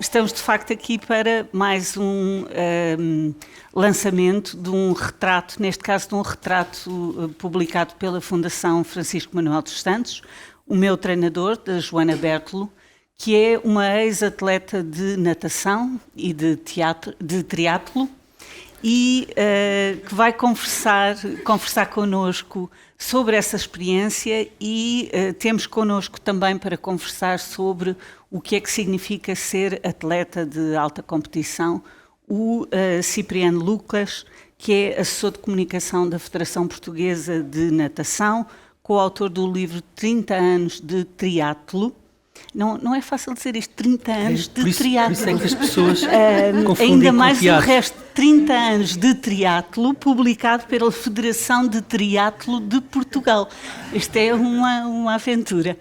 Estamos de facto aqui para mais um lançamento de um retrato, neste caso de um retrato publicado pela Fundação Francisco Manuel dos Santos, o meu treinador, da Joana Bertolo, que é uma ex-atleta de natação e de triatlo, e que vai conversar connosco sobre essa experiência e temos connosco também para conversar sobre o que é que significa ser atleta de alta competição, o Cipriano Lucas, que é assessor de comunicação da Federação Portuguesa de Natação, coautor do livro 30 anos de triatlo. Não é fácil dizer isto, 30 anos de triatlo. Por isso é que as pessoas confundem ainda mais com o resto, 30 anos de triatlo, publicado pela Federação de Triatlo de Portugal. Isto é uma aventura.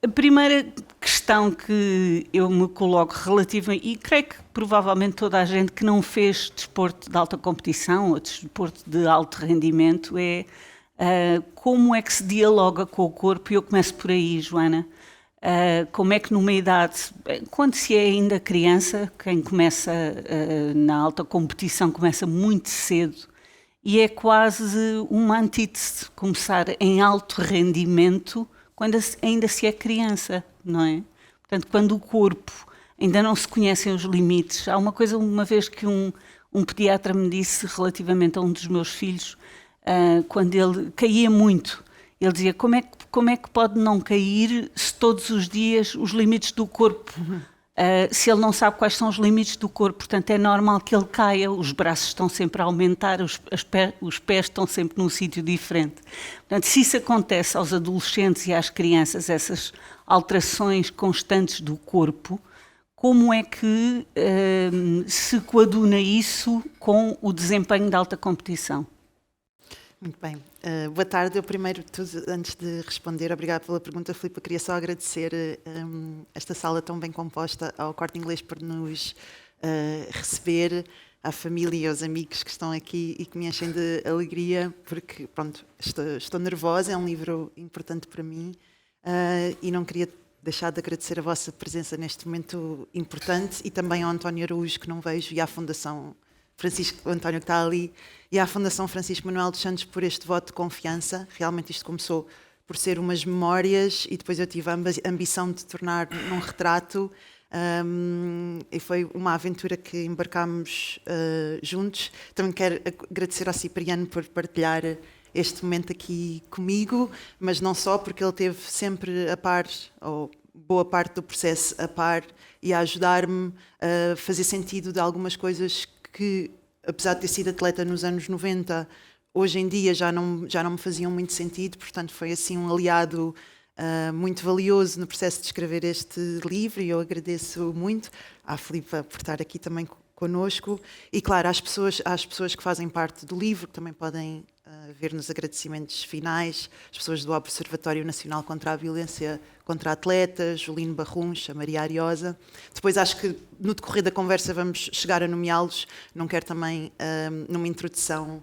A primeira questão que eu me coloco relativa, e creio que provavelmente toda a gente que não fez desporto de alta competição ou desporto de alto rendimento é como é que se dialoga com o corpo. E eu começo por aí, Joana. Como é que numa idade, quando se é ainda criança, quem começa na alta competição começa muito cedo, e é quase uma antítese começar em alto rendimento quando ainda se é criança, não é? Portanto, quando o corpo ainda não se conhecem os limites. Há uma coisa, uma vez que um pediatra me disse relativamente a um dos meus filhos, quando ele caía muito, ele dizia, como é que pode não cair se todos os dias os limites do corpo, se ele não sabe quais são os limites do corpo, portanto é normal que ele caia, os braços estão sempre a aumentar, os pés estão sempre num sítio diferente. Portanto, se isso acontece aos adolescentes e às crianças, essas alterações constantes do corpo, como é que se coaduna isso com o desempenho da alta competição? Muito bem. Boa tarde. Eu primeiro de tudo, antes de responder, obrigada pela pergunta, Filipe, queria só agradecer esta sala tão bem composta ao Corte Inglês por nos receber, à família e aos amigos que estão aqui e que me enchem de alegria, porque, pronto, estou nervosa, é um livro importante para mim e não queria deixar de agradecer a vossa presença neste momento importante e também ao António Araújo, que não vejo, e à Fundação Francisco, o António que está ali, e à Fundação Francisco Manuel dos Santos por este voto de confiança. Realmente isto começou por ser umas memórias e depois eu tive a ambição de tornar num retrato e foi uma aventura que embarcámos juntos. Também quero agradecer ao Cipriano por partilhar este momento aqui comigo, mas não só, porque ele esteve sempre a par, ou boa parte do processo a par, e a ajudar-me a fazer sentido de algumas coisas que, apesar de ter sido atleta nos anos 90, hoje em dia já não me faziam muito sentido, portanto foi assim um aliado muito valioso no processo de escrever este livro, e eu agradeço muito à Filipa por estar aqui também connosco, e claro, às pessoas que fazem parte do livro, que também podem ver nos agradecimentos finais, as pessoas do Observatório Nacional contra a Violência contra Atletas, Jolino Barruncha, Maria Ariosa. Depois acho que no decorrer da conversa vamos chegar a nomeá-los. Não quero também, numa introdução,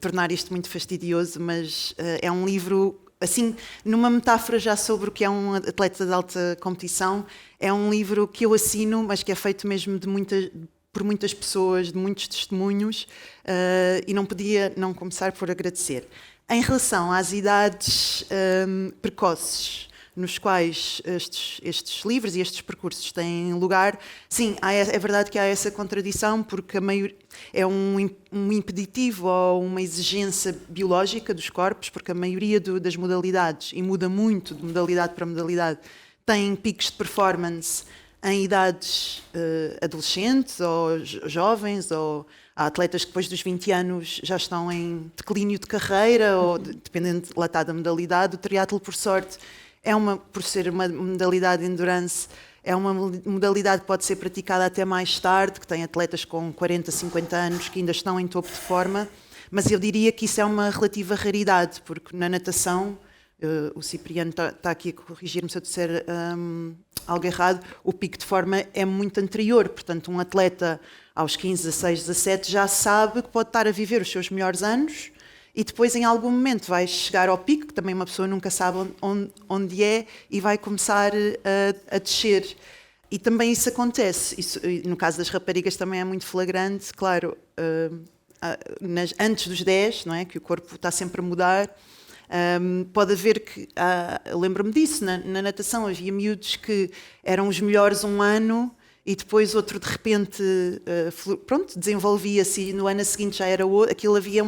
tornar isto muito fastidioso, mas é um livro, assim, numa metáfora já sobre o que é um atleta de alta competição, é um livro que eu assino, mas que é feito mesmo por muitas pessoas, de muitos testemunhos, e não podia não começar por agradecer. Em relação às idades precoces, nos quais estes livros e estes percursos têm lugar, sim, é verdade que há essa contradição, porque é um impeditivo ou uma exigência biológica dos corpos, porque a maioria das modalidades, e muda muito de modalidade para modalidade, tem picos de performance em idades adolescentes ou jovens, ou há atletas que depois dos 20 anos já estão em declínio de carreira, ou dependendo lá está da modalidade. O triatlo, por sorte, por ser uma modalidade de endurance, é uma modalidade que pode ser praticada até mais tarde, que tem atletas com 40, 50 anos que ainda estão em topo de forma, mas eu diria que isso é uma relativa raridade, porque na natação, o Cipriano está aqui a corrigir-me se eu disser algo errado, o pico de forma é muito anterior, portanto um atleta aos 15, 16, 17 já sabe que pode estar a viver os seus melhores anos e depois em algum momento vais chegar ao pico, que também uma pessoa nunca sabe onde é, e vai começar a descer. E também isso acontece. No caso das raparigas também é muito flagrante, claro, antes dos 10, não é? Que o corpo está sempre a mudar. Pode haver que, lembro-me disso, na natação havia miúdos que eram os melhores um ano e depois outro de repente pronto, desenvolvia-se e no ano seguinte já era outro. Aquilo havia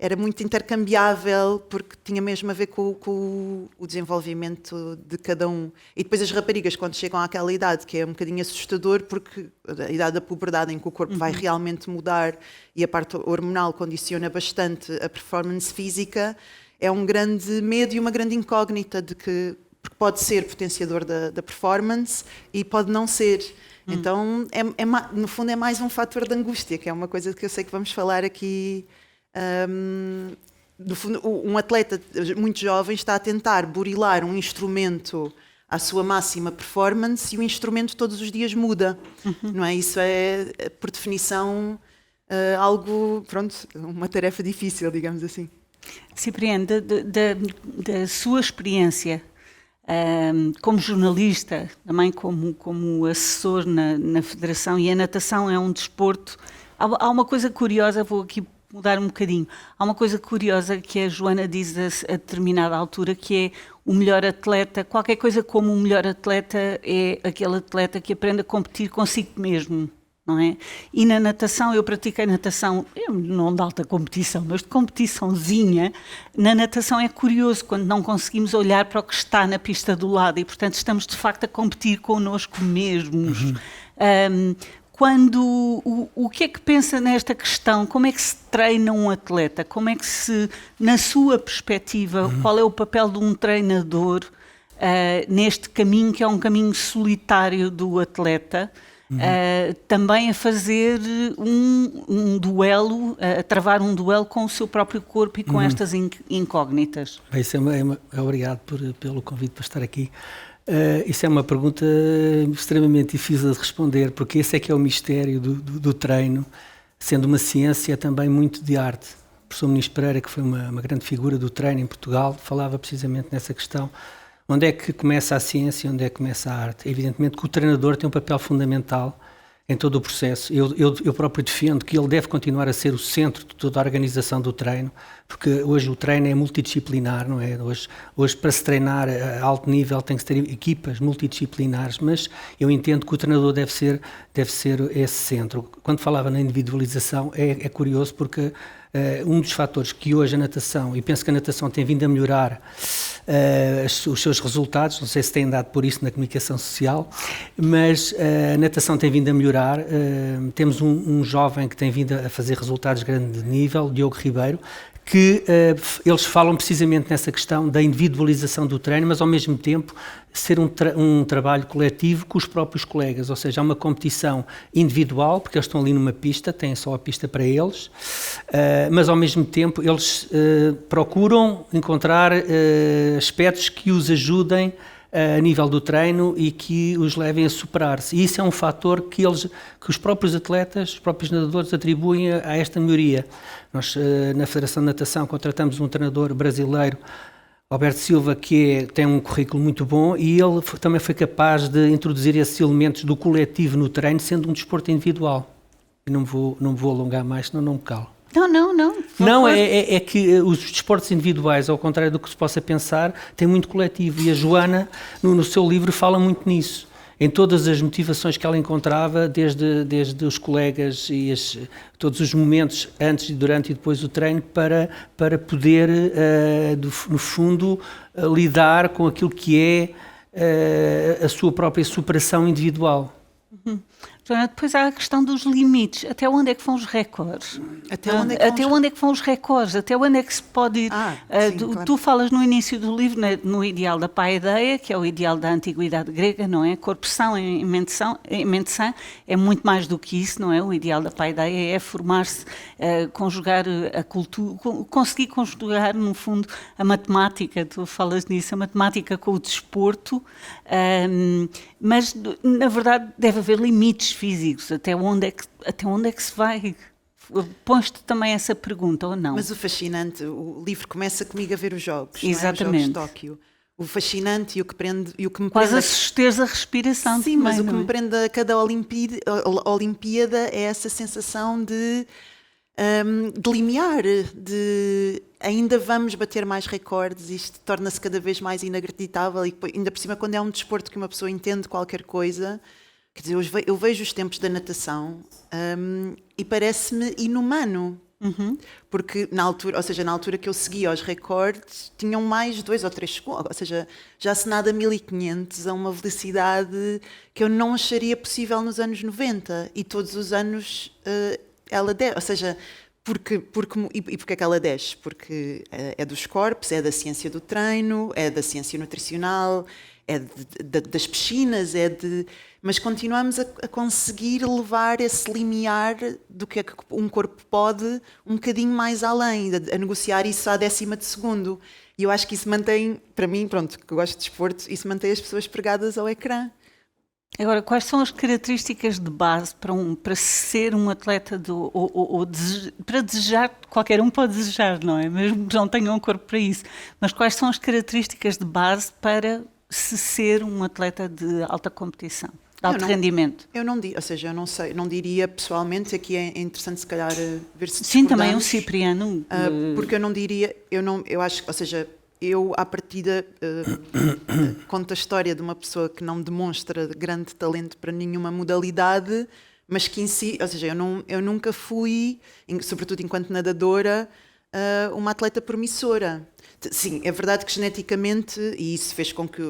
era muito intercambiável porque tinha mesmo a ver com o desenvolvimento de cada um. E depois as raparigas, quando chegam àquela idade, que é um bocadinho assustador, porque a idade da puberdade em que o corpo vai realmente mudar e a parte hormonal condiciona bastante a performance física, é um grande medo e uma grande incógnita de que porque pode ser potenciador da performance e pode não ser. Então, no fundo, é mais um fator de angústia, que é uma coisa que eu sei que vamos falar aqui. No fundo, um atleta muito jovem está a tentar burilar um instrumento à sua máxima performance e o instrumento todos os dias muda. Não é? Isso é, por definição, algo, pronto, uma tarefa difícil, digamos assim. Cipriano, da sua experiência como jornalista, também como assessor na Federação, e a natação é um desporto. Há uma coisa curiosa, vou aqui mudar um bocadinho. Há uma coisa curiosa que a Joana diz a determinada altura, que é o melhor atleta, qualquer coisa como o melhor atleta é aquele atleta que aprende a competir consigo mesmo. Não é? E na natação, eu pratiquei natação, não de alta competição, mas de competiçãozinha. Na natação é curioso quando não conseguimos olhar para o que está na pista do lado e, portanto, estamos de facto a competir connosco mesmos. O que é que pensa nesta questão? Como é que se treina um atleta? Como é que na sua perspectiva, qual é o papel de um treinador neste caminho que é um caminho solitário do atleta? Também a fazer um duelo, a travar um duelo com o seu próprio corpo e com estas incógnitas. Bem, obrigado pelo convite para estar aqui. Isso é uma pergunta extremamente difícil de responder, porque esse é que é o mistério do treino, sendo uma ciência também muito de arte. O professor Muniz Pereira, que foi uma grande figura do treino em Portugal, falava precisamente nessa questão. Onde é que começa a ciência e onde é que começa a arte? Evidentemente que o treinador tem um papel fundamental em todo o processo. Eu próprio defendo que ele deve continuar a ser o centro de toda a organização do treino, porque hoje o treino é multidisciplinar, não é? Hoje para se treinar a alto nível tem que ter equipas multidisciplinares, mas eu entendo que o treinador deve ser esse centro. Quando falava na individualização, é curioso porque um dos fatores que hoje a natação, e penso que a natação tem vindo a melhorar os seus resultados, não sei se têm dado por isso na comunicação social, mas a natação tem vindo a melhorar. Temos um jovem que tem vindo a fazer resultados de grande nível, Diogo Ribeiro, que eles falam precisamente nessa questão da individualização do treino, mas ao mesmo tempo ser um trabalho coletivo com os próprios colegas, ou seja, há uma competição individual, porque eles estão ali numa pista, têm só a pista para eles, mas ao mesmo tempo eles procuram encontrar aspectos que os ajudem a nível do treino e que os levem a superar-se. E isso é um fator que os próprios atletas, os próprios nadadores atribuem a esta melhoria. Nós, na Federação de Natação, contratamos um treinador brasileiro, Alberto Silva, que tem um currículo muito bom, e ele também foi capaz de introduzir esses elementos do coletivo no treino, sendo um desporto individual. E não vou alongar mais, senão não me calo. Não. Não, é que os desportos individuais, ao contrário do que se possa pensar, têm muito coletivo. E a Joana, no seu livro, fala muito nisso. Em todas as motivações que ela encontrava, desde os colegas e todos os momentos antes, durante e depois do treino, para poder, no fundo, lidar com aquilo que é a sua própria superação individual. Depois há a questão dos limites. Até onde é que vão os recordes? Até onde é que vão os recordes? Até onde é que se pode ir? Sim, claro. Tu falas no início do livro no ideal da paideia, que é o ideal da antiguidade grega, não é? Corpo são em mente sã é muito mais do que isso, não é? O ideal da paideia é formar-se, conjugar a cultura, conseguir conjugar, no fundo, a matemática. Tu falas nisso, a matemática com o desporto, mas, na verdade, deve haver limites físicos. Até onde é que se vai Pões-te também essa pergunta ou não? Mas o fascinante, o livro começa comigo a ver os jogos, Exatamente. Não é? Os jogos de Tóquio. O fascinante e o que prende e o que me Quase prende a susteres a respiração. Sim, também, mas o que não me é? prende a cada Olimpíada é essa sensação de limiar, de ainda vamos bater mais recordes, isto torna-se cada vez mais inacreditável e ainda por cima quando é um desporto que uma pessoa entende qualquer coisa, quer dizer, eu vejo os tempos da natação e parece-me inumano. Porque na altura, ou seja, na altura que eu seguia os recordes, tinham mais 2 ou 3 segundos, ou seja, já se nada 1500 a uma velocidade que eu não acharia possível nos anos 90 e todos os anos ela desce, ou seja, porque é que ela desce? Porque é dos corpos, é da ciência do treino, é da ciência nutricional, é das piscinas, mas continuamos a conseguir levar esse limiar do que é que um corpo pode um bocadinho mais além, a negociar isso à décima de segundo. E eu acho que isso mantém, para mim, pronto, que eu gosto de desporto, isso mantém as pessoas pregadas ao ecrã. Agora, quais são as características de base para ser um atleta para desejar, qualquer um pode desejar, não é? Mesmo que não tenha um corpo para isso. Mas quais são as características de base para se ser um atleta de alta competição, de alto rendimento? Eu não digo, ou seja, eu não sei, não diria pessoalmente, aqui é interessante se calhar ver se Sim, também o discordamos, Cipriano. porque eu não diria, eu acho, ou seja, eu à partida conto a história de uma pessoa que não demonstra grande talento para nenhuma modalidade, mas que em si, ou seja, eu nunca fui, sobretudo enquanto nadadora, uma atleta promissora. Sim, é verdade que geneticamente, e isso fez com que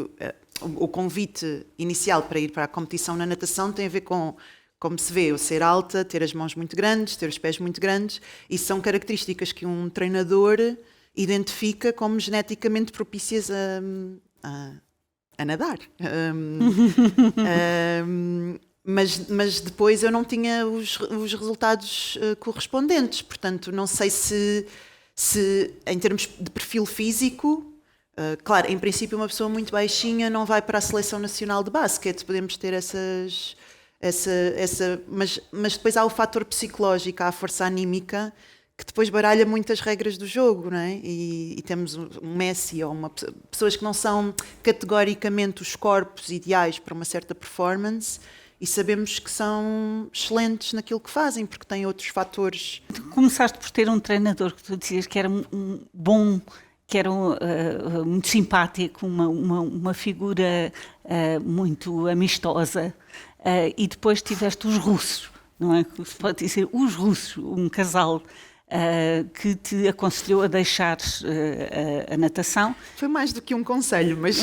o convite inicial para ir para a competição na natação tem a ver com, como se vê, eu ser alta, ter as mãos muito grandes, ter os pés muito grandes, e são características que um treinador identifica como geneticamente propícias a nadar. Mas depois eu não tinha os resultados correspondentes, portanto não sei se em termos de perfil físico, claro, em princípio uma pessoa muito baixinha não vai para a seleção nacional de basquete, podemos ter mas depois há o fator psicológico, há a força anímica, que depois baralha muitas regras do jogo, não é? E temos um Messi ou pessoas que não são categoricamente os corpos ideais para uma certa performance e sabemos que são excelentes naquilo que fazem, porque têm outros fatores. Tu começaste por ter um treinador que tu dizias que era bom, que era muito simpático, uma figura muito amistosa, e depois tiveste os russos, não é? Se pode dizer os russos, um casal que te aconselhou a deixares a natação. Foi mais do que um conselho, mas...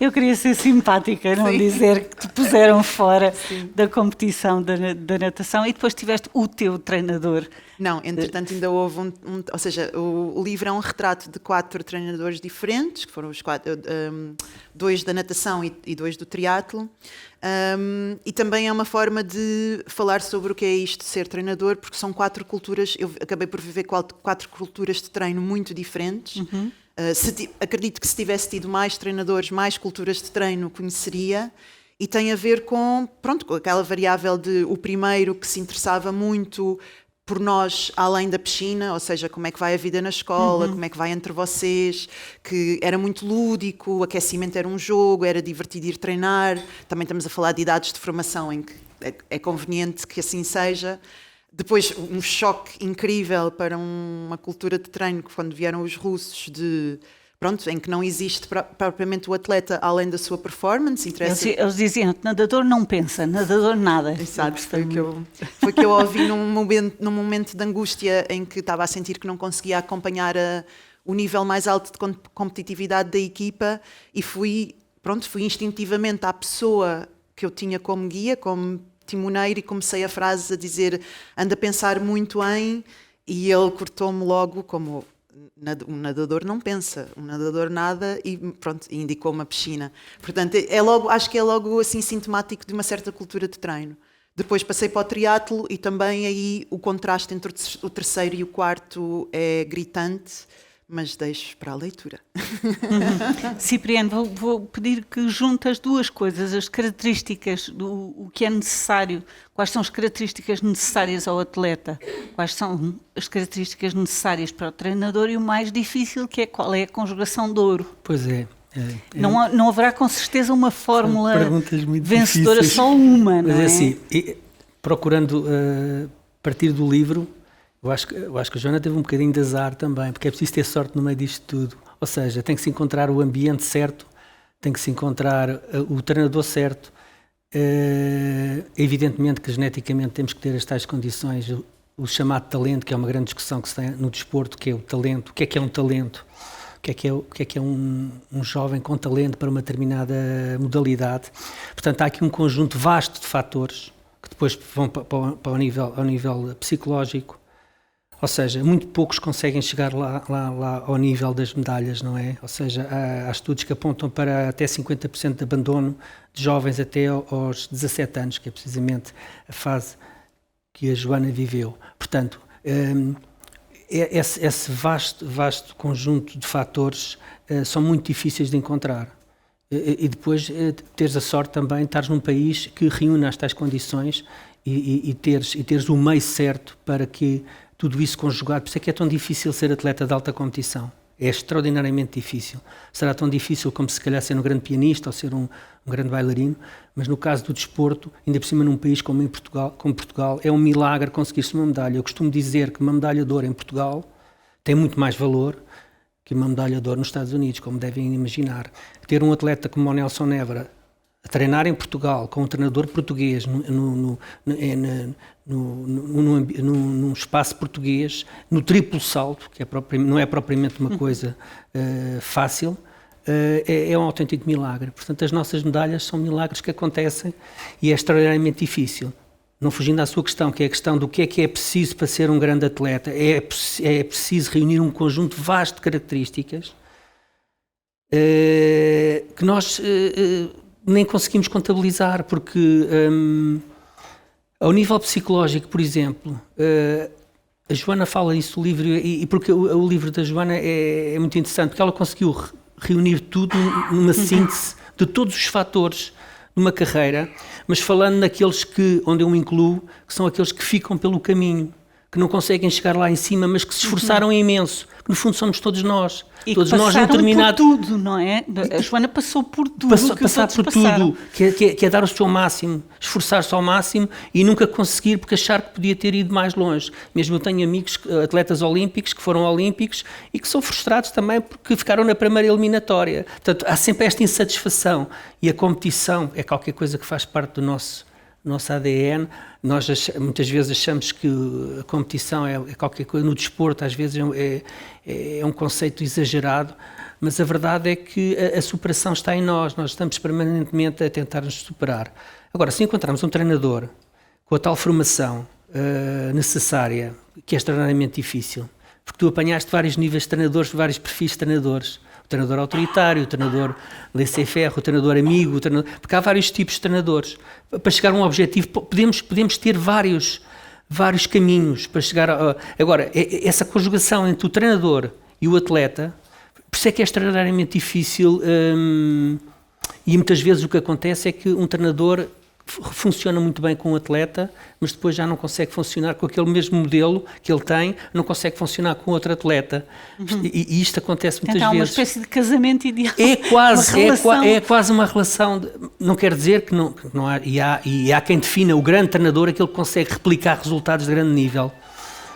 Eu queria ser simpática, não dizer que te puseram fora da competição da natação, e depois tiveste o teu treinador. Não, entretanto ainda houve ou seja, o livro é um retrato de 4 treinadores diferentes, que foram os 2 da natação e 2 do triatlo. E também é uma forma de falar sobre o que é isto de ser treinador, porque são 4 culturas, eu acabei por viver 4 culturas de treino muito diferentes. Acredito que se tivesse tido mais treinadores, mais culturas de treino, conheceria, e tem a ver com aquela variável de o primeiro que se interessava muito por nós além da piscina, ou seja, como é que vai a vida na escola, como é que vai entre vocês, que era muito lúdico, o aquecimento era um jogo, era divertido ir treinar. Também estamos a falar de idades de formação em que é conveniente que assim seja. Depois, um choque incrível para uma cultura de treino, quando vieram os russos, em que não existe propriamente o atleta além da sua performance. Eles diziam que nadador não pensa, nadador nada. Exato, foi o que eu ouvi num momento de angústia em que estava a sentir que não conseguia acompanhar o nível mais alto de competitividade da equipa, e fui instintivamente à pessoa que eu tinha como guia, como timoneiro, e comecei a frase a dizer: anda a pensar muito em... E ele cortou-me logo como... Um nadador não pensa, um nadador nada, e indicou uma piscina. Portanto, acho que é logo assim sintomático de uma certa cultura de treino. Depois passei para o triatlo e também aí o contraste entre o terceiro e o quarto é gritante, mas deixo para a leitura. Cipriano, vou pedir que junte as duas coisas, as características, o que é necessário, quais são as características necessárias ao atleta, quais são as características necessárias para o treinador e o mais difícil, que é qual é a conjugação de ouro. Pois é. Não haverá com certeza uma fórmula vencedora, difíceis. só uma, não é? Mas é assim, procurando partir do livro, eu acho que a Joana teve um bocadinho de azar também, porque é preciso ter sorte no meio disto tudo. Ou seja, tem que se encontrar o ambiente certo, tem que se encontrar o treinador certo. Evidentemente que geneticamente temos que ter as tais condições, o chamado talento, que é uma grande discussão que se tem no desporto, que é o talento. O que é um talento? O que é um jovem com talento para uma determinada modalidade? Portanto, há aqui um conjunto vasto de fatores que depois vão para ao nível psicológico. Ou seja, muito poucos conseguem chegar lá ao nível das medalhas, não é? Ou seja, há estudos que apontam para até 50% de abandono de jovens até aos 17 anos, que é precisamente a fase que a Joana viveu. Portanto, esse vasto conjunto de fatores são muito difíceis de encontrar. E depois teres a sorte também de estares num país que reúne as tais condições e teres o meio certo para que tudo isso conjugado. Por isso é que é tão difícil ser atleta de alta competição. É extraordinariamente difícil. Será tão difícil como se calhar ser um grande pianista ou ser um grande bailarino, mas no caso do desporto, ainda por cima num país como Portugal, é um milagre conseguir-se uma medalha. Eu costumo dizer que uma medalha de ouro em Portugal tem muito mais valor que uma medalha de ouro nos Estados Unidos, como devem imaginar. Ter um atleta como o Nelson Évora a treinar em Portugal com um treinador português num espaço português, no triplo salto, que não é propriamente uma coisa fácil, é um autêntico milagre. Portanto, as nossas medalhas são milagres que acontecem e é extraordinariamente difícil. Não fugindo à sua questão, que é a questão do que é preciso para ser um grande atleta, é preciso reunir um conjunto vasto de características que nós nem conseguimos contabilizar, porque ao nível psicológico, por exemplo, a Joana fala isso no livro, e porque o livro da Joana é muito interessante, porque ela conseguiu reunir tudo numa síntese de todos os fatores de uma carreira, mas falando naqueles onde eu me incluo, que são aqueles que ficam pelo caminho, que não conseguem chegar lá em cima, mas que se esforçaram imenso, que no fundo somos todos nós. E todos que nós passaram determinado... por tudo, não é? A Joana passou por tudo. Passar por tudo, que é dar o seu máximo, esforçar-se ao máximo e nunca conseguir porque achar que podia ter ido mais longe. Mesmo eu tenho amigos, atletas olímpicos, que foram olímpicos e que são frustrados também porque ficaram na primeira eliminatória. Portanto, há sempre esta insatisfação e a competição é qualquer coisa que faz parte do nosso ADN. Nós muitas vezes achamos que a competição é qualquer coisa, no desporto às vezes é um conceito exagerado, mas a verdade é que a superação está em nós estamos permanentemente a tentar nos superar. Agora, se encontrarmos um treinador com a tal formação necessária, que é extraordinariamente difícil, porque tu apanhaste vários níveis de treinadores, vários perfis de treinadores, o treinador autoritário, o treinador laissez-faire, o treinador amigo, porque há vários tipos de treinadores. Para chegar a um objetivo, podemos ter vários caminhos para chegar a... Agora, essa conjugação entre o treinador e o atleta, por isso é que é extraordinariamente difícil, e muitas vezes o que acontece é que um treinador funciona muito bem com o atleta, mas depois já não consegue funcionar com aquele mesmo modelo que ele tem, não consegue funcionar com outro atleta. E isto acontece muitas vezes. Então, uma espécie de casamento ideal. É quase uma relação. Não quer dizer que não há. E há quem defina o grande treinador, aquele que consegue replicar resultados de grande nível.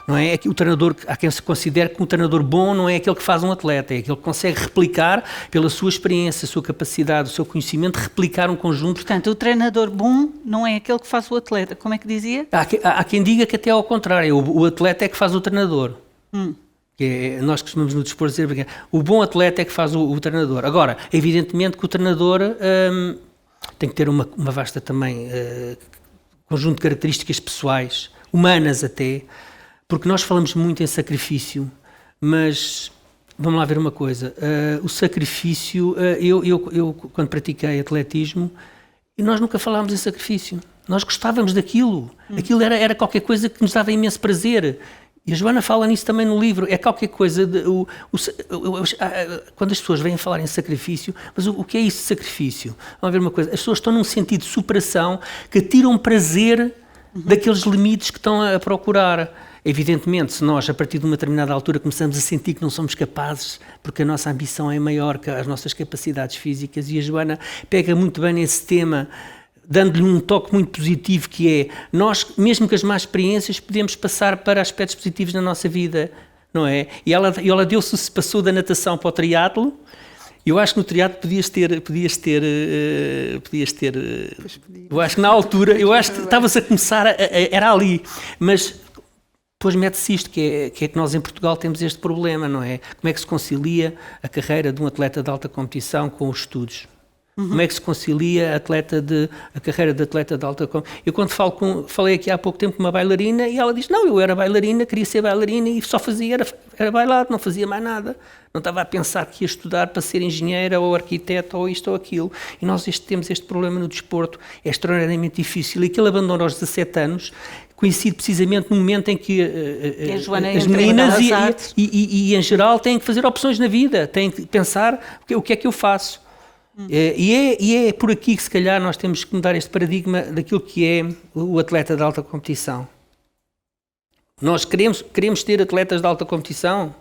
Não é? O treinador, há quem se considere que um treinador bom não é aquele que faz um atleta, é aquele que consegue replicar, pela sua experiência, a sua capacidade, o seu conhecimento, replicar um conjunto. Portanto, o treinador bom não é aquele que faz o atleta, como é que dizia? Há quem diga que até ao contrário, o atleta é que faz o treinador. Nós costumamos no desporto dizer, o bom atleta é que faz o treinador. Agora, evidentemente que o treinador tem que ter uma vasta também conjunto de características pessoais, humanas até, porque nós falamos muito em sacrifício, mas vamos lá ver uma coisa, o sacrifício, eu quando pratiquei atletismo, nós nunca falámos em sacrifício, nós gostávamos daquilo, aquilo era qualquer coisa que nos dava imenso prazer, E a Joana fala nisso também no livro. É qualquer coisa quando as pessoas vêm falar em sacrifício, mas o que é isso de sacrifício? Vamos ver uma coisa, as pessoas estão num sentido de superação que tiram prazer daqueles limites que estão a procurar. Evidentemente, se nós, a partir de uma determinada altura, começamos a sentir que não somos capazes, porque a nossa ambição é maior que as nossas capacidades físicas, e a Joana pega muito bem nesse tema, dando-lhe um toque muito positivo, que é, nós, mesmo com as más experiências, podemos passar para aspectos positivos na nossa vida, não é? E ela se passou da natação para o triatlo. Eu acho que no triatlo podias ter, eu acho que na altura, eu acho que estavas a começar, era ali, mas depois mete-se isto, que é que nós em Portugal temos este problema, não é? Como é que se concilia a carreira de um atleta de alta competição com os estudos? Como é que se concilia a carreira de atleta de alta competição? Eu quando falei aqui há pouco tempo com uma bailarina, e ela diz, não, eu era bailarina, queria ser bailarina e só fazia, era bailado, não fazia mais nada. Não estava a pensar que ia estudar para ser engenheira ou arquiteta ou isto ou aquilo. E nós temos este problema no desporto, é extraordinariamente difícil. E que ele abandona aos 17 anos, coincide precisamente no momento em que as meninas e em geral têm que fazer opções na vida, têm que pensar o que é que eu faço. E é por aqui que se calhar nós temos que mudar este paradigma daquilo que é o atleta de alta competição. Nós queremos ter atletas de alta competição.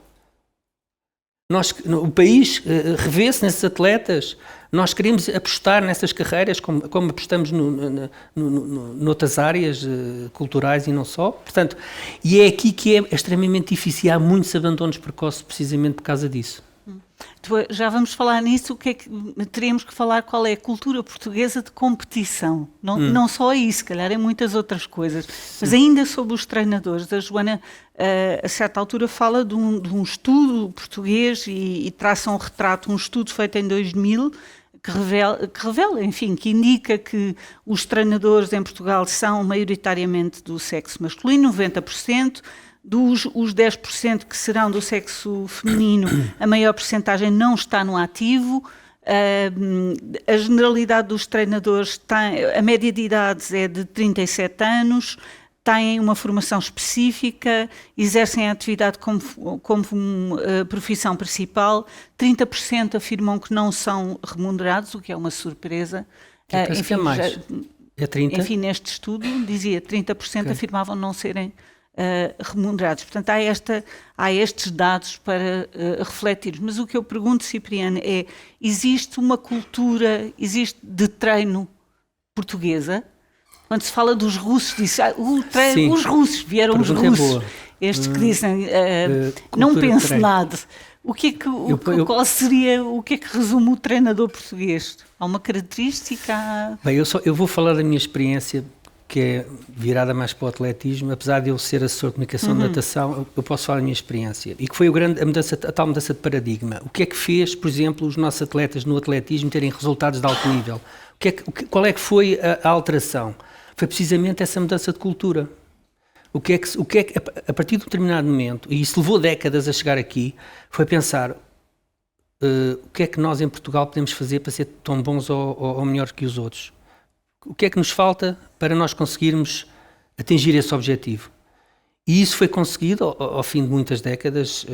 O país revê-se nesses atletas. Nós queremos apostar nessas carreiras como apostamos noutras áreas culturais e não só. Portanto, e é aqui que é extremamente difícil. E há muitos abandonos precoces precisamente por causa disso. Já vamos falar nisso, o que é que teríamos que falar, qual é a cultura portuguesa de competição, não só isso, se calhar em muitas outras coisas. Sim. Mas ainda sobre os treinadores, a Joana a certa altura fala de um estudo português e traça um retrato, um estudo feito em 2000 que revela, enfim, que indica que os treinadores em Portugal são maioritariamente do sexo masculino, 90%, os 10% que serão do sexo feminino, a maior percentagem não está no ativo. A generalidade dos treinadores a média de idades é de 37 anos, têm uma formação específica, exercem a atividade como profissão principal. 30% afirmam que não são remunerados, o que é uma surpresa. Enfim, mais. É 30? Enfim, neste estudo dizia 30% afirmavam não serem remunerados. Portanto, há estes dados para refletir. Mas o que eu pergunto, Cipriano, é: existe uma cultura de treino portuguesa? Quando se fala dos russos, diz, os russos, vieram os russos. Estes que dizem, não pense nada. Qual seria, o que é que resume o treinador português? Há uma característica? Bem, eu vou falar da minha experiência, que é virada mais para o atletismo. Apesar de eu ser assessor de comunicação de natação, eu posso falar da minha experiência. E que foi a tal mudança de paradigma. O que é que fez, por exemplo, os nossos atletas no atletismo terem resultados de alto nível? Qual é que foi a alteração? Foi precisamente essa mudança de cultura. O que é que a partir de um determinado momento, e isso levou décadas a chegar aqui, foi pensar o que é que nós em Portugal podemos fazer para ser tão bons ou melhores que os outros? O que é que nos falta para nós conseguirmos atingir esse objetivo? E isso foi conseguido ao fim de muitas décadas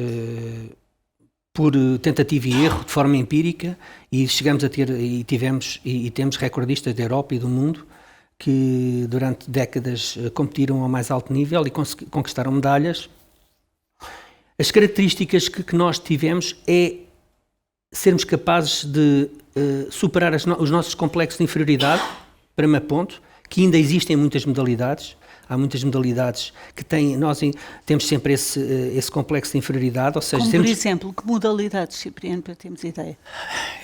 por tentativa e erro, de forma empírica, e chegamos a ter e temos recordistas da Europa e do mundo que durante décadas competiram ao mais alto nível e conquistaram medalhas. As características que nós tivemos é sermos capazes de superar os nossos complexos de inferioridade, para me ponto, que ainda existem muitas modalidades. Há muitas modalidades que nós temos sempre esse complexo de inferioridade. Ou seja, como, por exemplo, que modalidades, Cipriano, para termos ideia?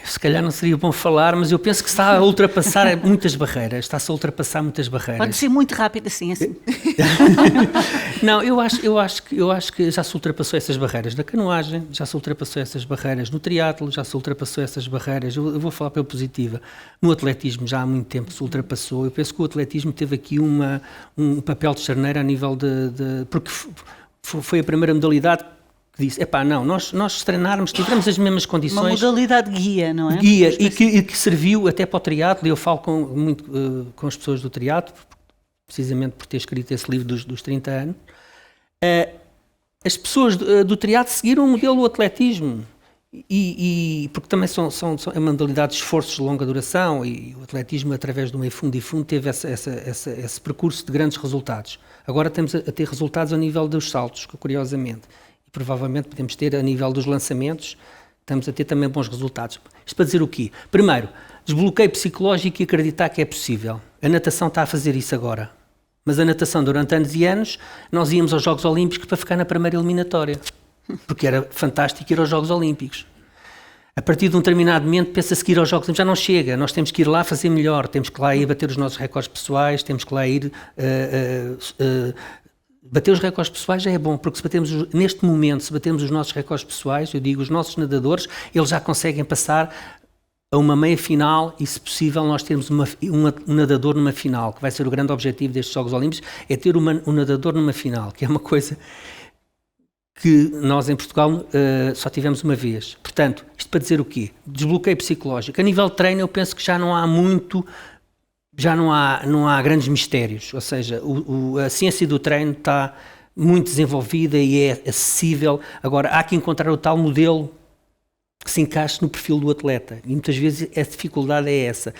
Se calhar não seria bom falar, mas eu penso que está a ultrapassar muitas barreiras. Está-se a ultrapassar muitas barreiras. Pode ser muito rápido assim. Não, eu acho que já se ultrapassou essas barreiras. Na canoagem já se ultrapassou essas barreiras. No triatlo já se ultrapassou essas barreiras. Eu vou falar pela positiva. No atletismo já há muito tempo se ultrapassou. Eu penso que o atletismo teve aqui um papel de charneira a nível porque foi a primeira modalidade que disse, nós se treinarmos, tivermos as mesmas condições... Uma modalidade guia, não é? Guia, e que serviu até para o triatlo, e eu falo muito com as pessoas do triatlo, precisamente por ter escrito esse livro dos 30 anos, as pessoas do triatlo seguiram o modelo do atletismo. Porque também é uma modalidade de esforços de longa duração e o atletismo, através do meio fundo e fundo, teve esse percurso de grandes resultados. Agora estamos a ter resultados a nível dos saltos, curiosamente. E provavelmente podemos ter a nível dos lançamentos, estamos a ter também bons resultados. Isto para dizer o quê? Primeiro, desbloqueio psicológico e acreditar que é possível. A natação está a fazer isso agora. Mas a natação, durante anos e anos, nós íamos aos Jogos Olímpicos para ficar na primeira eliminatória. Porque era fantástico ir aos Jogos Olímpicos. A partir de um determinado momento, pensa-se que ir aos Jogos Olímpicos já não chega, nós temos que ir lá fazer melhor, temos que lá ir bater os nossos recordes pessoais, temos que lá ir... bater os recordes pessoais já é bom, porque neste momento, se batermos os nossos recordes pessoais, eu digo, os nossos nadadores, eles já conseguem passar a uma meia final e, se possível, nós termos um nadador numa final, que vai ser o grande objetivo destes Jogos Olímpicos, é ter um nadador numa final, que é uma coisa que nós em Portugal só tivemos uma vez. Portanto, isto para dizer o quê? Desbloqueio psicológico. A nível de treino eu penso que já não há muito, não há grandes mistérios, ou seja, a ciência do treino está muito desenvolvida e é acessível. Agora, há que encontrar o tal modelo que se encaixe no perfil do atleta e muitas vezes a dificuldade é essa.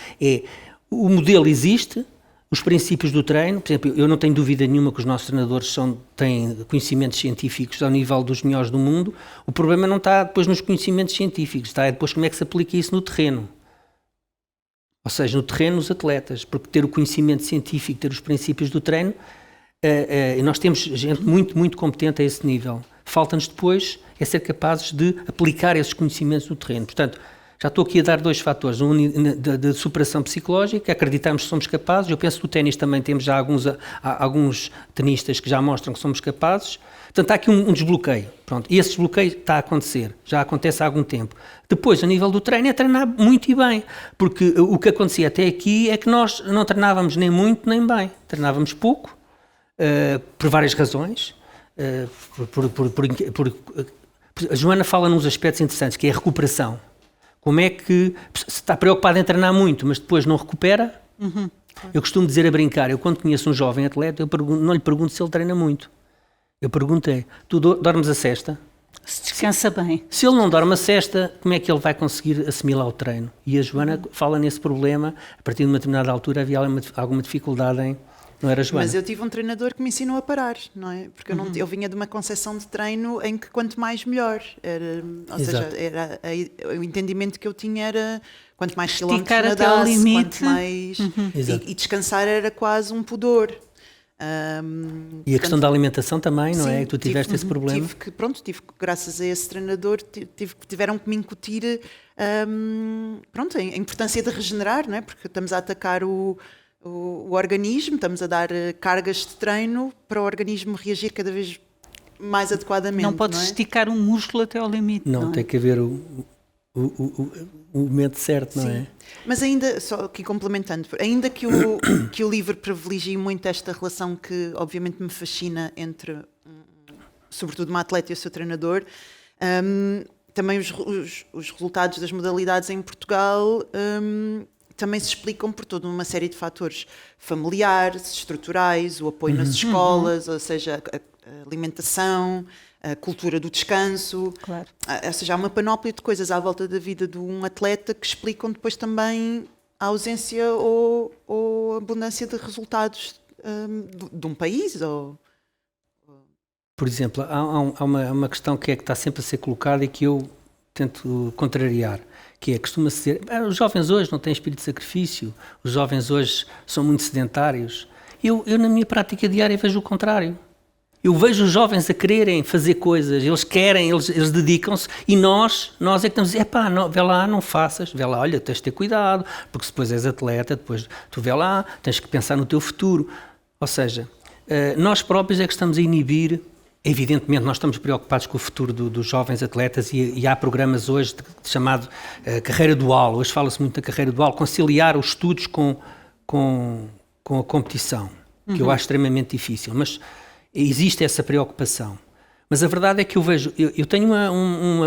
O modelo existe, os princípios do treino, por exemplo, eu não tenho dúvida nenhuma que os nossos treinadores têm conhecimentos científicos ao nível dos melhores do mundo. O problema não está depois nos conhecimentos científicos, está depois como é que se aplica isso no terreno. Ou seja, no terreno, os atletas, porque ter o conhecimento científico, ter os princípios do treino, e nós temos gente muito, muito competente a esse nível. Falta-nos depois ser capazes de aplicar esses conhecimentos no terreno. Portanto, já estou aqui a dar dois fatores, um de superação psicológica, acreditamos que somos capazes. Eu penso que no ténis também temos já alguns tenistas que já mostram que somos capazes. Portanto, há aqui um desbloqueio. Pronto, e esse desbloqueio está a acontecer, já acontece há algum tempo. Depois, a nível do treino, é treinar muito e bem, porque o que acontecia até aqui é que nós não treinávamos nem muito nem bem, treinávamos pouco, por várias razões. A Joana fala nos aspectos interessantes, que é a recuperação. Como é que se está preocupado em treinar muito, mas depois não recupera? Uhum. Eu costumo dizer a brincar, eu quando conheço um jovem atleta, não lhe pergunto se ele treina muito. Eu perguntei, tu dormes a sesta? Se descansa bem. Se ele não dorme a sesta, como é que ele vai conseguir assimilar o treino? E a Joana fala nesse problema, a partir de uma determinada altura havia alguma dificuldade em... Não era Joana. Mas eu tive um treinador que me ensinou a parar, não é? Porque eu vinha de uma concepção de treino em que quanto mais melhor. Seja, o entendimento que eu tinha era quanto mais quilómetros nadasse, quanto mais... E descansar era quase um pudor. E a questão da alimentação também, não é? Tu tiveste esse problema? Tive que, graças a esse treinador, tiveram que me incutir a importância de regenerar, não é? Porque estamos a atacar o organismo, estamos a dar cargas de treino para o organismo reagir cada vez mais adequadamente. Não podes esticar um músculo até ao limite. Não, tem que haver o momento certo, não é? Mas ainda, só aqui complementando, ainda que o livro privilegie muito esta relação que obviamente me fascina entre, sobretudo, uma atleta e o seu treinador, também os resultados das modalidades em Portugal também se explicam por toda uma série de fatores familiares, estruturais, o apoio nas escolas, ou seja, a alimentação, a cultura do descanso, claro. Ou seja, há uma panóplia de coisas à volta da vida de um atleta que explicam depois também a ausência ou a abundância de resultados de um país. Por exemplo, há uma questão que está sempre a ser colocada e que eu tento contrariar, que é, costuma-se dizer, os jovens hoje não têm espírito de sacrifício, os jovens hoje são muito sedentários. Eu na minha prática diária vejo o contrário. Eu vejo os jovens a quererem fazer coisas, eles querem, eles dedicam-se, e nós é que estamos a dizer, vê lá, não faças, vê lá, olha, tens de ter cuidado, porque se depois és atleta, depois tu vê lá, tens que pensar no teu futuro. Ou seja, nós próprios é que estamos a inibir. Evidentemente, nós estamos preocupados com o futuro dos jovens atletas e há programas hoje chamado carreira dual. Hoje fala-se muito da carreira dual, conciliar os estudos com a competição, que eu acho extremamente difícil, mas existe essa preocupação. Mas a verdade é que eu tenho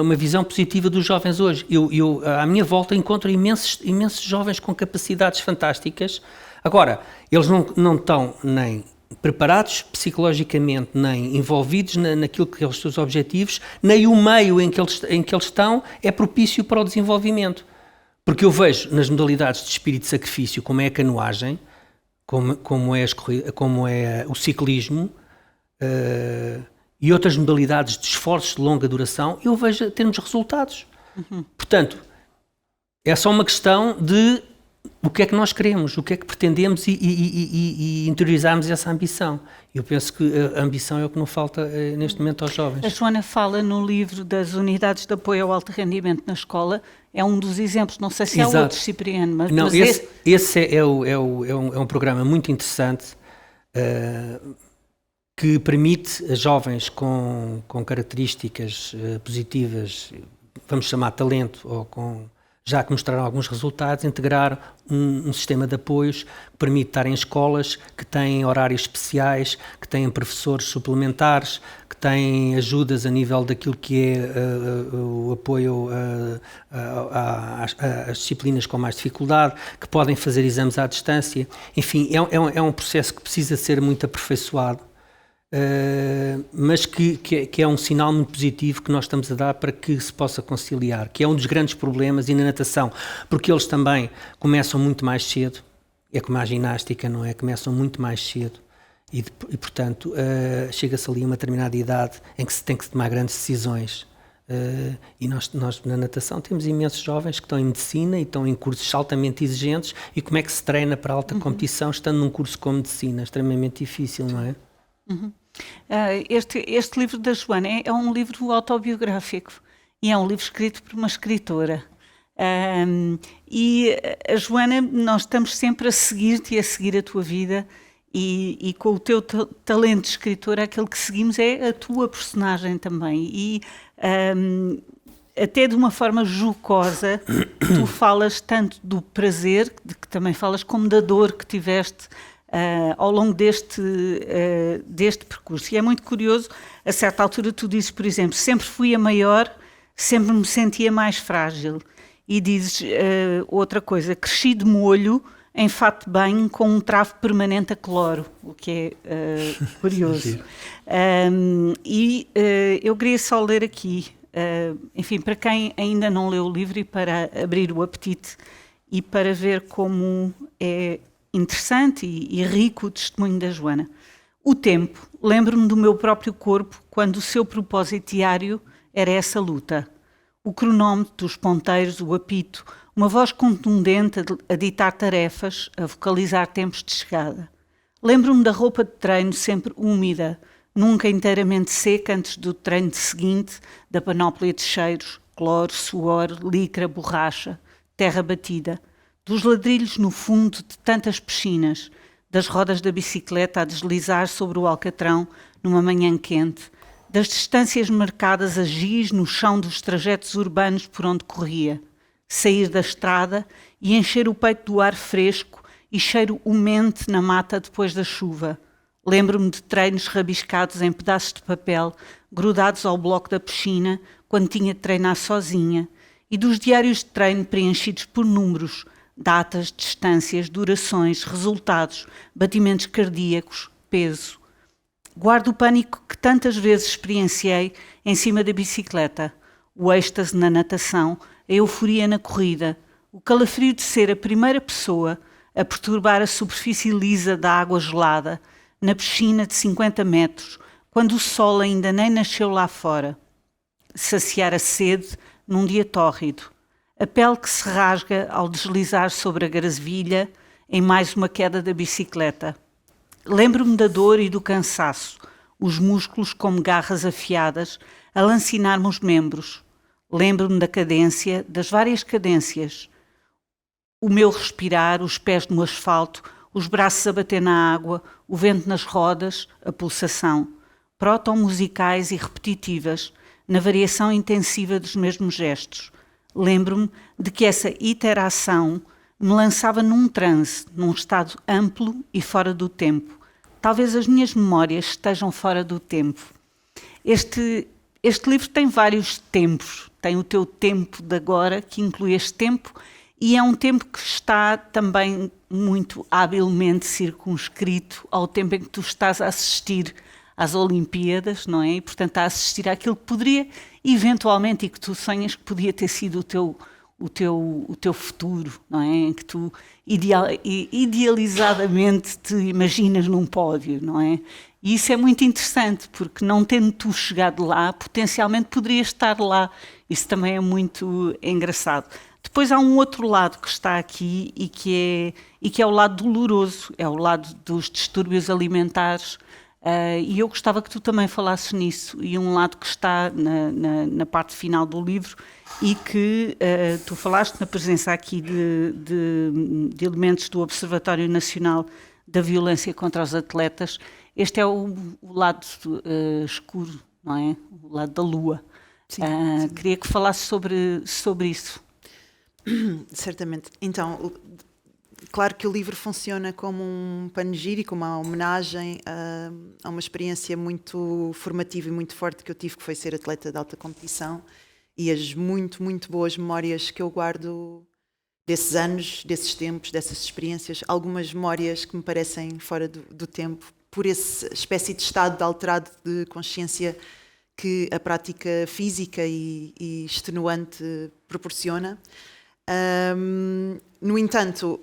uma visão positiva dos jovens hoje. Eu à minha volta encontro imensos jovens com capacidades fantásticas. Agora, eles não estão nem preparados psicologicamente, nem envolvidos naquilo que são os seus objetivos, nem o meio em que eles estão é propício para o desenvolvimento. Porque eu vejo nas modalidades de espírito de sacrifício, como é a canoagem, como é o ciclismo, e outras modalidades de esforços de longa duração, eu vejo termos resultados. Portanto, é só uma questão de o que é que nós queremos, o que é que pretendemos e interiorizarmos essa ambição. Eu penso que a ambição é o que não falta neste momento aos jovens. A Joana fala no livro das unidades de apoio ao alto rendimento na escola, é um dos exemplos, não sei se há outros, Cipriano, mas... Não, esse é um programa muito interessante que permite a jovens com características positivas, vamos chamar talento, ou já que mostraram alguns resultados, integrar um sistema de apoios que permite estar em escolas que têm horários especiais, que têm professores suplementares, que têm ajudas a nível daquilo que é o apoio às disciplinas com mais dificuldade, que podem fazer exames à distância. Enfim, é um processo que precisa ser muito aperfeiçoado. Mas que é um sinal muito positivo que nós estamos a dar para que se possa conciliar, que é um dos grandes problemas, e na natação, porque eles também começam muito mais cedo, é como a ginástica, não é? Começam muito mais cedo e portanto, chega-se ali a uma determinada idade em que se tem que tomar grandes decisões. E nós na natação temos imensos jovens que estão em medicina e estão em cursos altamente exigentes, e como é que se treina para alta competição estando num curso com medicina? Extremamente difícil, não é? Este livro da Joana é um livro autobiográfico e é um livro escrito por uma escritora. E a Joana, nós estamos sempre a seguir-te e a seguir a tua vida, e com o teu talento de escritora, aquilo que seguimos é a tua personagem também. E até de uma forma jocosa, tu falas tanto do prazer, de que também falas, como da dor que tiveste ao longo deste percurso. E é muito curioso, a certa altura tu dizes, por exemplo, sempre fui a maior, sempre me sentia mais frágil. E dizes outra coisa, cresci de molho em fato de banho com um travo permanente a cloro, o que é curioso. Eu queria só ler aqui, enfim, para quem ainda não leu o livro, e para abrir o apetite e para ver como é interessante e rico o testemunho da Joana. O tempo. Lembro-me do meu próprio corpo quando o seu propósito diário era essa luta. O cronómetro, os ponteiros, o apito, uma voz contundente a ditar tarefas, a vocalizar tempos de chegada. Lembro-me da roupa de treino sempre úmida, nunca inteiramente seca antes do treino seguinte, da panóplia de cheiros, cloro, suor, licra, borracha, terra batida, dos ladrilhos no fundo de tantas piscinas, das rodas da bicicleta a deslizar sobre o alcatrão numa manhã quente, das distâncias marcadas a giz no chão dos trajetos urbanos por onde corria, sair da estrada e encher o peito do ar fresco e cheiro umente na mata depois da chuva. Lembro-me de treinos rabiscados em pedaços de papel, grudados ao bloco da piscina, quando tinha de treinar sozinha, e dos diários de treino preenchidos por números, datas, distâncias, durações, resultados, batimentos cardíacos, peso. Guardo o pânico que tantas vezes experienciei em cima da bicicleta, o êxtase na natação, a euforia na corrida, o calafrio de ser a primeira pessoa a perturbar a superfície lisa da água gelada, na piscina de 50 metros, quando o sol ainda nem nasceu lá fora. Saciar a sede num dia tórrido. A pele que se rasga ao deslizar sobre a gravilha em mais uma queda da bicicleta. Lembro-me da dor e do cansaço, os músculos como garras afiadas a lancinar-me os membros. Lembro-me da cadência, das várias cadências. O meu respirar, os pés no asfalto, os braços a bater na água, o vento nas rodas, a pulsação. Proto-musicais e repetitivas, na variação intensiva dos mesmos gestos. Lembro-me de que essa iteração me lançava num transe, num estado amplo e fora do tempo. Talvez as minhas memórias estejam fora do tempo. Este livro tem vários tempos. Tem o teu tempo de agora, que inclui este tempo, e é um tempo que está também muito habilmente circunscrito ao tempo em que tu estás a assistir às Olimpíadas, não é? E, portanto, a assistir àquilo que poderia, eventualmente, e que tu sonhas que podia ter sido o teu futuro, não é? Em que tu idealizadamente te imaginas num pódio, não é? E isso é muito interessante, porque não tendo tu chegado lá, potencialmente poderias estar lá. Isso também é muito engraçado. Depois há um outro lado que está aqui e que é o lado doloroso, é o lado dos distúrbios alimentares, e eu gostava que tu também falasses nisso, e um lado que está na parte final do livro e que tu falaste na presença aqui de elementos do Observatório Nacional da Violência contra os Atletas. Este é o lado escuro, não é? O lado da lua. Sim. Queria que falasses sobre isso. Certamente. Então, claro que o livro funciona como um panegírico, uma homenagem a uma experiência muito formativa e muito forte que eu tive, que foi ser atleta de alta competição, e as muito, muito boas memórias que eu guardo desses anos, desses tempos, dessas experiências, algumas memórias que me parecem fora do tempo, por essa espécie de estado alterado de consciência que a prática física e extenuante proporciona. No entanto,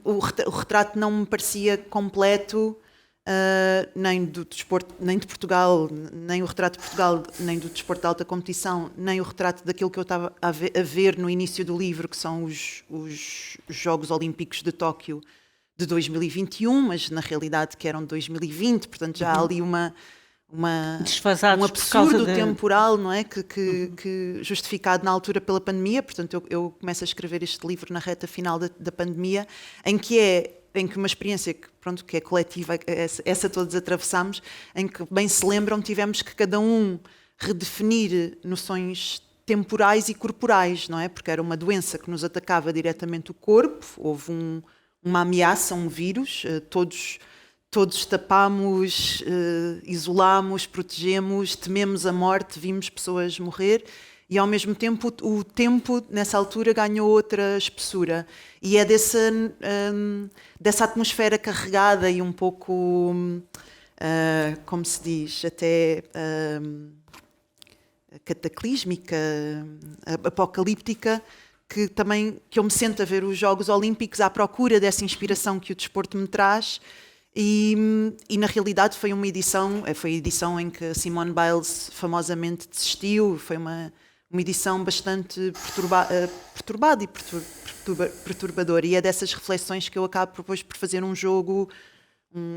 o retrato não me parecia completo, nem do desporto, nem de Portugal, nem o retrato de Portugal, nem do desporto de alta competição, nem o retrato daquilo que eu estava a ver no início do livro, que são os Jogos Olímpicos de Tóquio de 2021, mas na realidade que eram de 2020, portanto já há ali um absurdo temporal, não é? Que justificado na altura pela pandemia. Portanto, eu começo a escrever este livro na reta final da pandemia, em que uma experiência que é coletiva, essa todos atravessamos, em que, bem se lembram, tivemos que cada um redefinir noções temporais e corporais, não é? Porque era uma doença que nos atacava diretamente o corpo, houve uma ameaça, um vírus, todos tapámos, isolámos, protegemos, tememos a morte, vimos pessoas morrer, e ao mesmo tempo o tempo nessa altura ganhou outra espessura, e é dessa atmosfera carregada e um pouco, como se diz, até cataclísmica, apocalíptica, que eu me sento a ver os Jogos Olímpicos à procura dessa inspiração que o desporto me traz. E na realidade foi a edição em que Simone Biles famosamente desistiu, foi uma edição bastante perturbada e perturbadora, e é dessas reflexões que eu acabo depois por fazer um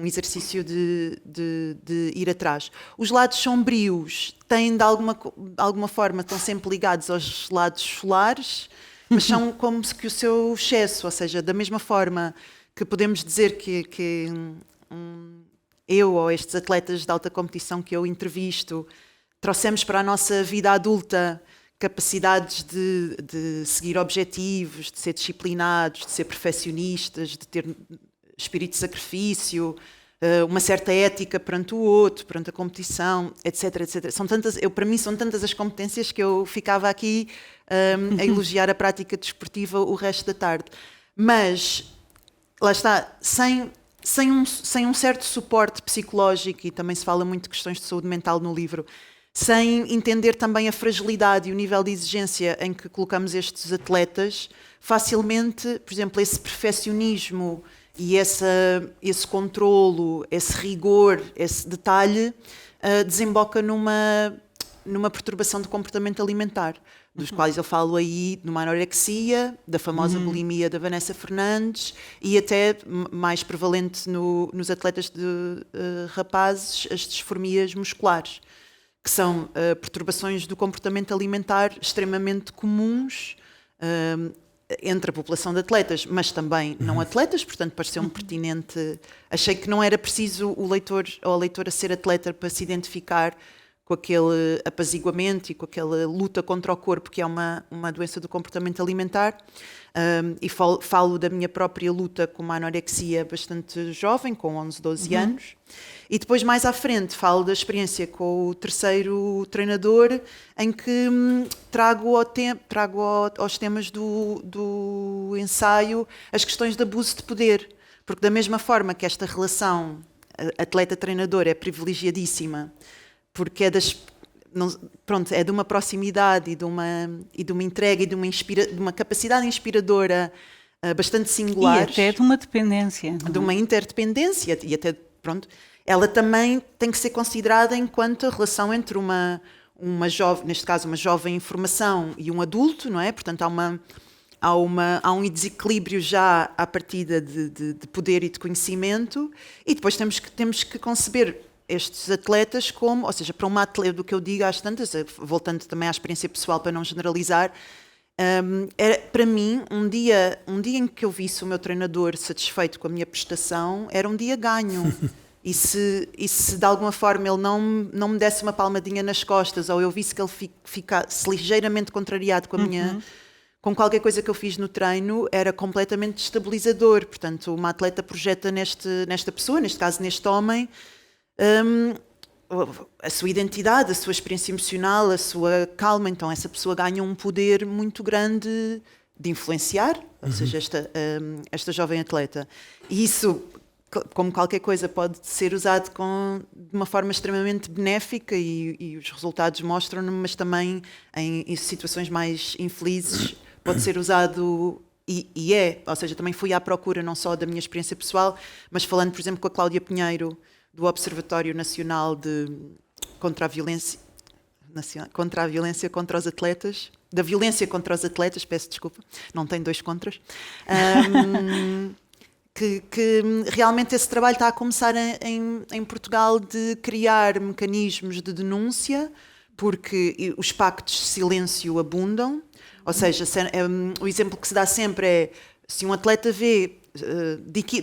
exercício de ir atrás. Os lados sombrios têm de alguma forma, estão sempre ligados aos lados solares, mas são como se que o seu excesso, ou seja, da mesma forma que podemos dizer que eu ou estes atletas de alta competição que eu entrevisto trouxemos para a nossa vida adulta capacidades de seguir objetivos, de ser disciplinados, de ser perfeccionistas, de ter espírito de sacrifício, uma certa ética perante o outro, perante a competição, etc, etc. Para mim são tantas as competências que eu ficava aqui a elogiar a prática desportiva o resto da tarde. Mas, lá está, sem um certo suporte psicológico, e também se fala muito de questões de saúde mental no livro, sem entender também a fragilidade e o nível de exigência em que colocamos estes atletas, facilmente, por exemplo, esse perfeccionismo e esse controlo, esse rigor, esse detalhe, desemboca numa perturbação do comportamento alimentar, dos quais eu falo aí numa anorexia, da famosa bulimia da Vanessa Fernandes, e até mais prevalente nos atletas de rapazes, as disformias musculares, que são perturbações do comportamento alimentar extremamente comuns entre a população de atletas, mas também não atletas, portanto pareceu-me pertinente. Achei que não era preciso o leitor ou a leitora ser atleta para se identificar com aquele apaziguamento e com aquela luta contra o corpo, que é uma doença do comportamento alimentar. E falo da minha própria luta com uma anorexia bastante jovem, com 11, 12 anos. E depois, mais à frente, falo da experiência com o terceiro treinador, em que trago aos temas do ensaio as questões de abuso de poder. Porque da mesma forma que esta relação atleta-treinador é privilegiadíssima, porque é é de uma proximidade e de uma entrega e de uma capacidade inspiradora bastante singular. E até de uma dependência. De uma interdependência. E até, ela também tem que ser considerada enquanto a relação entre uma jovem, neste caso uma jovem em formação e um adulto, não é? Portanto, há um desequilíbrio já à partida de poder e de conhecimento, e depois temos que conceber estes atletas como, ou seja, para uma atleta, do que eu digo às tantas, voltando também à experiência pessoal para não generalizar, era, para mim, um dia em que eu visse o meu treinador satisfeito com a minha prestação, era um dia ganho. E se de alguma forma ele não me desse uma palmadinha nas costas, ou eu visse que ele ficasse ligeiramente contrariado com a minha... com qualquer coisa que eu fiz no treino, era completamente destabilizador. Portanto, uma atleta projeta nesta pessoa, neste caso neste homem, a sua identidade, a sua experiência emocional, a sua calma. Então essa pessoa ganha um poder muito grande de influenciar, ou seja, esta jovem atleta. E isso, como qualquer coisa, pode ser usado de uma forma extremamente benéfica, e os resultados mostram-no, mas também em situações mais infelizes pode ser usado, ou seja, também fui à procura não só da minha experiência pessoal, mas falando, por exemplo, com a Cláudia Pinheiro, do Observatório Nacional contra a Violência contra os Atletas, da violência contra os atletas, peço desculpa, não tem dois contras, que realmente esse trabalho está a começar em Portugal, de criar mecanismos de denúncia, porque os pactos de silêncio abundam. Ou seja, o exemplo que se dá sempre é, se um atleta vê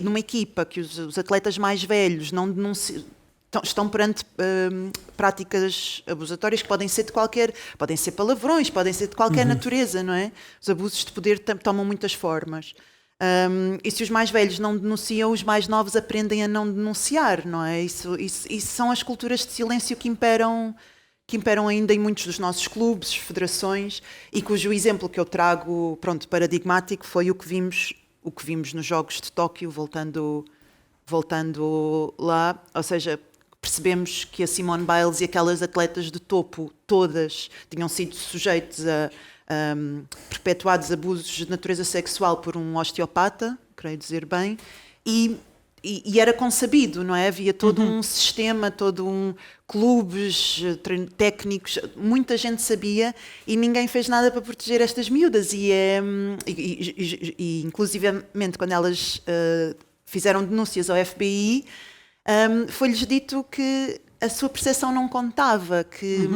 numa equipa que os atletas mais velhos não denunciam, estão perante práticas abusatórias que podem ser palavrões, podem ser de qualquer natureza, não é? Os abusos de poder tomam muitas formas. E se os mais velhos não denunciam, os mais novos aprendem a não denunciar, não é? Isso são as culturas de silêncio que imperam ainda em muitos dos nossos clubes, federações, e cujo exemplo que eu trago, paradigmático, foi o que vimos nos Jogos de Tóquio, voltando lá. Ou seja, percebemos que a Simone Biles e aquelas atletas de topo, todas, tinham sido sujeitos a perpetuados abusos de natureza sexual por um osteopata, creio dizer bem, e era consabido, não é? Havia todo um sistema, clubes, técnicos, muita gente sabia, e ninguém fez nada para proteger estas miúdas. E inclusivamente, quando elas fizeram denúncias ao FBI, foi-lhes dito que a sua percepção não contava, que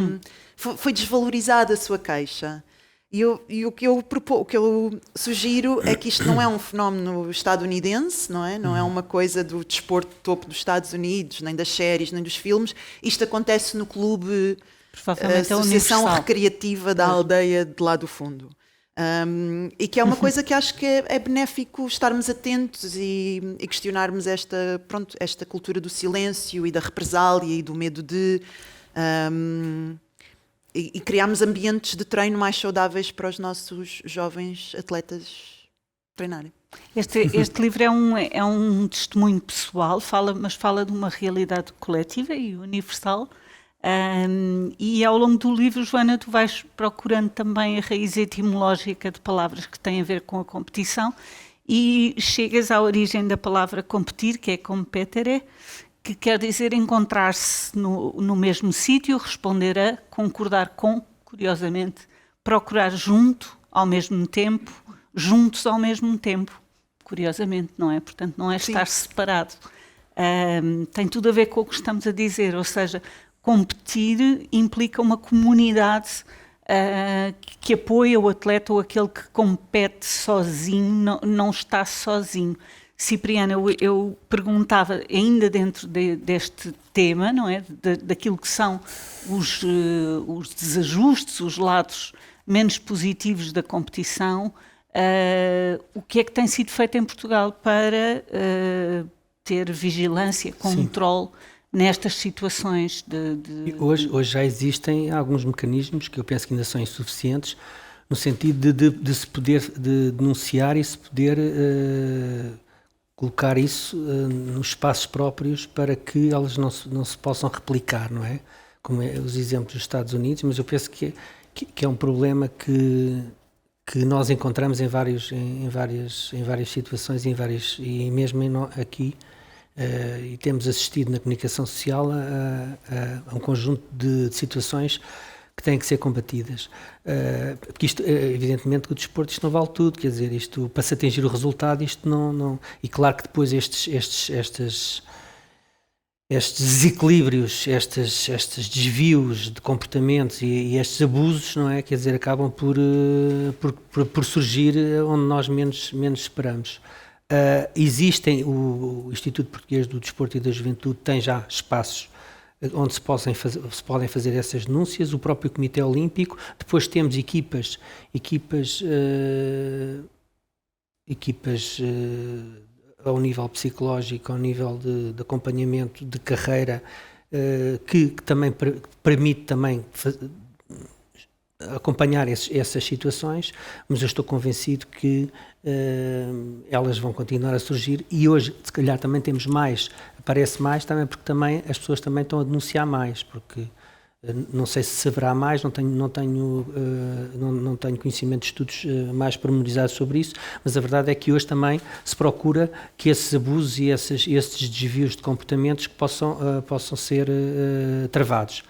foi desvalorizada a sua queixa. E o que eu sugiro é que isto não é um fenómeno estadunidense, não é? Não é uma coisa do desporto de topo dos Estados Unidos, nem das séries, nem dos filmes. Isto acontece no clube, Associação Recreativa da Aldeia de lá do fundo. E que é uma coisa que acho que é benéfico estarmos atentos e questionarmos esta cultura do silêncio e da represália e do medo de... E criarmos ambientes de treino mais saudáveis para os nossos jovens atletas treinarem. Este livro é um testemunho pessoal, mas fala de uma realidade coletiva e universal. E ao longo do livro, Joana, tu vais procurando também a raiz etimológica de palavras que têm a ver com a competição, e chegas à origem da palavra competir, que é competere, que quer dizer encontrar-se no mesmo sítio, responder a, concordar com, curiosamente, procurar juntos ao mesmo tempo, curiosamente, não é? Portanto, não é estar separado. Tem tudo a ver com o que estamos a dizer, ou seja, competir implica uma comunidade que apoia o atleta, ou aquele que compete sozinho, não está sozinho. Cipriana, eu perguntava, ainda dentro deste tema, não é? Daquilo que são os desajustes, os lados menos positivos da competição, o que é que tem sido feito em Portugal para ter vigilância, controle nestas situações Hoje já existem alguns mecanismos que eu penso que ainda são insuficientes, no sentido de se poder denunciar e se poder colocar isso nos espaços próprios para que elas não se possam replicar, não é? Como os exemplos dos Estados Unidos, mas eu penso que é um problema que nós encontramos em várias situações e mesmo aqui, e temos assistido na comunicação social a um conjunto de situações que têm que ser combatidas. Porque isto, evidentemente, que o desporto isto não vale tudo, quer dizer, isto, para se atingir o resultado, isto não... E claro que depois estes desequilíbrios, estes desvios de comportamentos e estes abusos, não é? Quer dizer, acabam por surgir onde nós menos esperamos. Existem, o Instituto Português do Desporto e da Juventude tem já espaços onde se podem fazer essas denúncias, o próprio Comitê Olímpico, depois temos equipas ao nível psicológico, ao nível de acompanhamento de carreira, que também permite também acompanhar essas situações, mas eu estou convencido que elas vão continuar a surgir e hoje, se calhar, também temos mais, aparece mais também porque também as pessoas também estão a denunciar mais, porque não sei se haverá mais, não tenho conhecimento de estudos mais pormenorizados sobre isso, mas a verdade é que hoje também se procura que esses abusos e esses desvios de comportamentos que possam ser travados.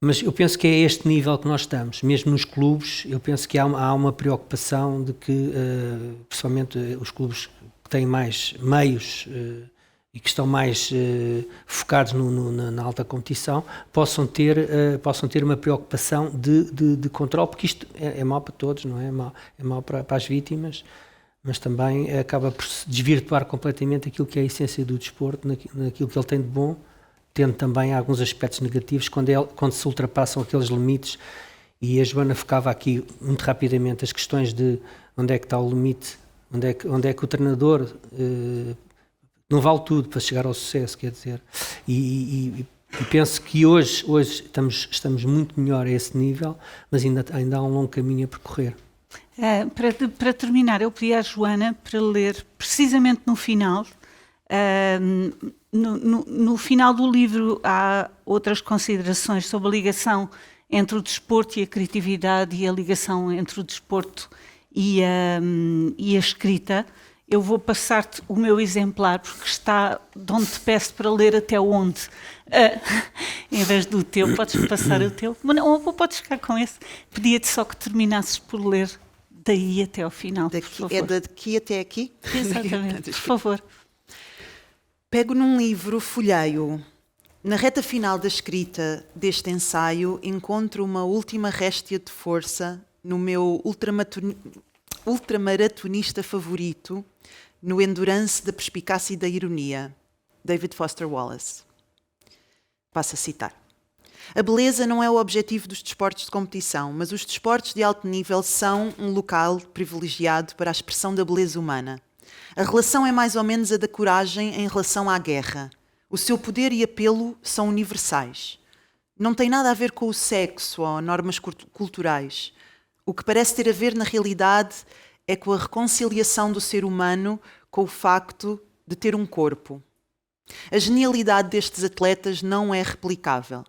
Mas eu penso que é este nível que nós estamos, mesmo nos clubes, eu penso que há uma preocupação de que, principalmente os clubes que têm mais meios e que estão mais focados na alta competição, possam ter uma preocupação de controle, porque isto é mau para todos, não é? É mau para as vítimas, mas também acaba por se desvirtuar completamente aquilo que é a essência do desporto, naquilo que ele tem de bom, tendo também alguns aspectos negativos quando se ultrapassam aqueles limites, e a Joana focava aqui muito rapidamente as questões de onde é que está o limite, onde é que o treinador não vale tudo para chegar ao sucesso, quer dizer, e penso que hoje estamos muito melhor a esse nível, mas ainda há um longo caminho a percorrer. Para terminar, eu pedi à Joana para ler precisamente no final. No final do livro há outras considerações sobre a ligação entre o desporto e a criatividade e a ligação entre o desporto e a escrita. Eu vou passar-te o meu exemplar, porque está de onde te peço para ler até onde. Em vez do teu, podes passar o teu. Mas não, podes ficar com esse. Pedia-te só que terminasses por ler daí até ao final, por favor. É daqui até aqui? Exatamente, por favor. Pego num livro, folheio. Na reta final da escrita deste ensaio, encontro uma última réstia de força no meu ultramaratonista favorito, no endurance da perspicácia e da ironia, David Foster Wallace. Passo a citar. A beleza não é o objetivo dos desportos de competição, mas os desportos de alto nível são um local privilegiado para a expressão da beleza humana. A relação é mais ou menos a da coragem em relação à guerra. O seu poder e apelo são universais. Não tem nada a ver com o sexo ou normas culturais. O que parece ter a ver, na realidade, é com a reconciliação do ser humano com o facto de ter um corpo. A genialidade destes atletas não é replicável.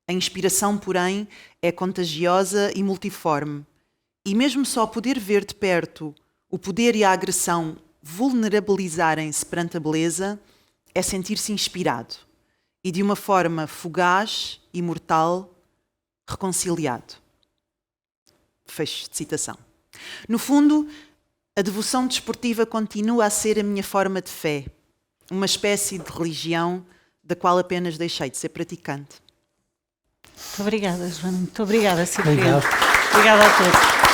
A inspiração, porém, é contagiosa e multiforme. E mesmo só poder ver de perto o poder e a agressão vulnerabilizarem-se perante a beleza é sentir-se inspirado e, de uma forma fugaz e mortal, reconciliado. Fecho de citação. No fundo, a devoção desportiva continua a ser a minha forma de fé, uma espécie de religião da qual apenas deixei de ser praticante. Muito obrigada, Joana. Muito obrigada, Cipriano. Obrigada a todos.